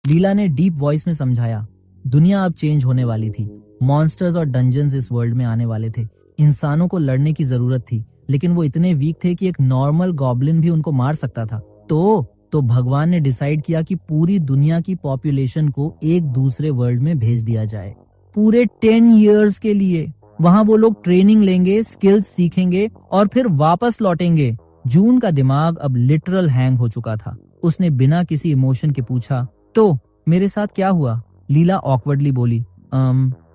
लीला ने deep voice में समझाया। दुनिया अब चेंज होने वाली थी। मॉन्स्टर्स और डंजन्स इस वर्ल्ड में आने वाले थे। इंसानों को लड़ने की जरूरत थी, लेकिन वो इतने वीक थे कि एक नॉर्मल गॉब्लिन भी उनको मार सकता था। तो भगवान ने डिसाइड किया कि पूरी दुनिया की पॉपुलेशन को एक दूसरे वर्ल्ड में भेज दिया जाए, पूरे 10 इयर्स के लिए। वहां वो लोग ट्रेनिंग लेंगे, स्किल्स सीखेंगे और फिर वापस लौटेंगे। जून का दिमाग अब लिटरल हैंग हो चुका था। उसने बिना किसी इमोशन के पूछा, तो मेरे साथ क्या हुआ? लीला ऑकवर्डली बोली,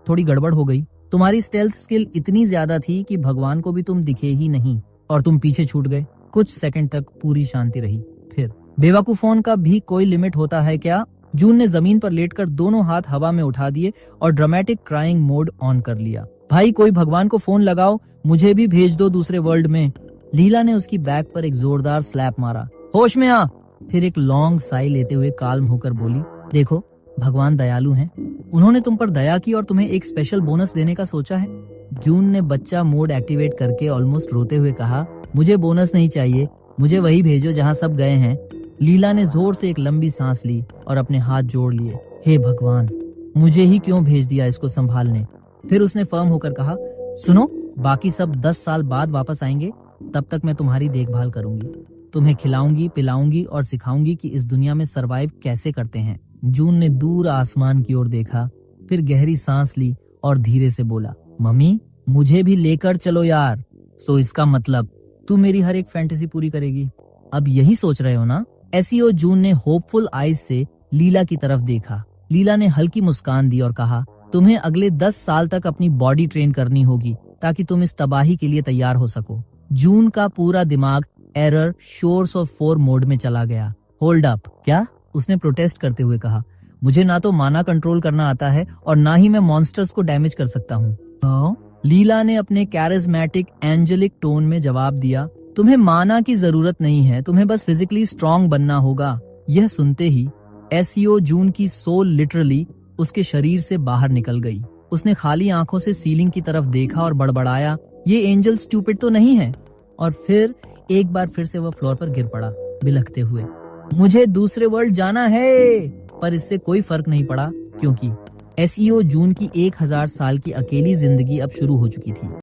थोड़ी गड़बड़ हो गई। तुम्हारी स्टेल्थ स्किल इतनी ज्यादा थी कि भगवान को भी तुम दिखे ही नहीं और तुम पीछे छूट गए। कुछ सेकंड तक पूरी शांति रही। फिर, बेवकूफों का भी कोई लिमिट होता है क्या? जून ने जमीन पर लेटकर दोनों हाथ हवा में उठा दिए और ड्रामेटिक क्राइंग मोड ऑन कर लिया। भाई, कोई भगवान को फोन लगाओ, मुझे भी भेज दो दूसरे वर्ल्ड में। लीला ने उसकी बैक पर एक जोरदार स्लैप मारा। होश में आ। फिर एक लॉन्ग साई लेते हुए काल्म होकर बोली, देखो, भगवान दयालु हैं। उन्होंने तुम पर दया की और तुम्हें एक स्पेशल बोनस देने का सोचा है। जून ने बच्चा मोड एक्टिवेट करके ऑलमोस्ट रोते हुए कहा, मुझे बोनस नहीं चाहिए, मुझे वही भेजो जहां सब गए हैं। लीला ने जोर से एक लंबी सांस ली और अपने हाथ जोड़ लिए। हे भगवान, मुझे ही क्यों भेज दिया इसको संभालने? फिर उसने फर्म होकर कहा, सुनो, बाकी सब 10 साल बाद वापस आएंगे। तब तक मैं तुम्हारी देखभाल करूंगी, तुम्हें खिलाऊंगी, पिलाऊंगी और सिखाऊंगी कि इस दुनिया में सरवाइव कैसे करते हैं। जून ने दूर आसमान की ओर देखा, फिर गहरी सांस ली और धीरे से बोला, मम्मी, मुझे भी लेकर चलो यार। सो इसका मतलब तू मेरी हर एक फैंटेसी पूरी करेगी? अब यही सोच रहे हो ना? एसईओ जून ने होपफुल आईज से लीला की तरफ देखा। लीला ने हल्की मुस्कान दी और कहा, तुम्हें अगले 10 साल तक अपनी बॉडी ट्रेन करनी होगी ताकि तुम इस तबाही के लिए तैयार हो सको। जून का पूरा दिमाग एरर शोर्स ऑफ 4 मोड में चला गया। होल्ड अप, क्या? उसने प्रोटेस्ट करते हुए कहा, मुझे ना तो माना कंट्रोल करना आता है और ना ही मैं मॉन्स्टर्स को डैमेज कर सकता हूँ। लीला ने अपने कैरिज्मेटिक एंजेलिक टोन में जवाब दिया, तुम्हें माना की जरूरत नहीं है, तुम्हें बस फिजिकली स्ट्रांग बनना होगा। यह सुनते ही एसईओ जून की सोल लिटरली उसके शरीर से बाहर निकल गई। उसने खाली आंखों से सीलिंग की तरफ देखा और बड़बड़ाया, ये एंजल स्टूपिड तो नहीं है? और फिर एक बार फिर से वह फ्लोर पर गिर पड़ा, बिलखते हुए। मुझे दूसरे वर्ल्ड जाना है। पर इससे कोई फर्क नहीं पड़ा, क्योंकि एसईओ जून की 1000 साल की अकेली जिंदगी अब शुरू हो चुकी थी।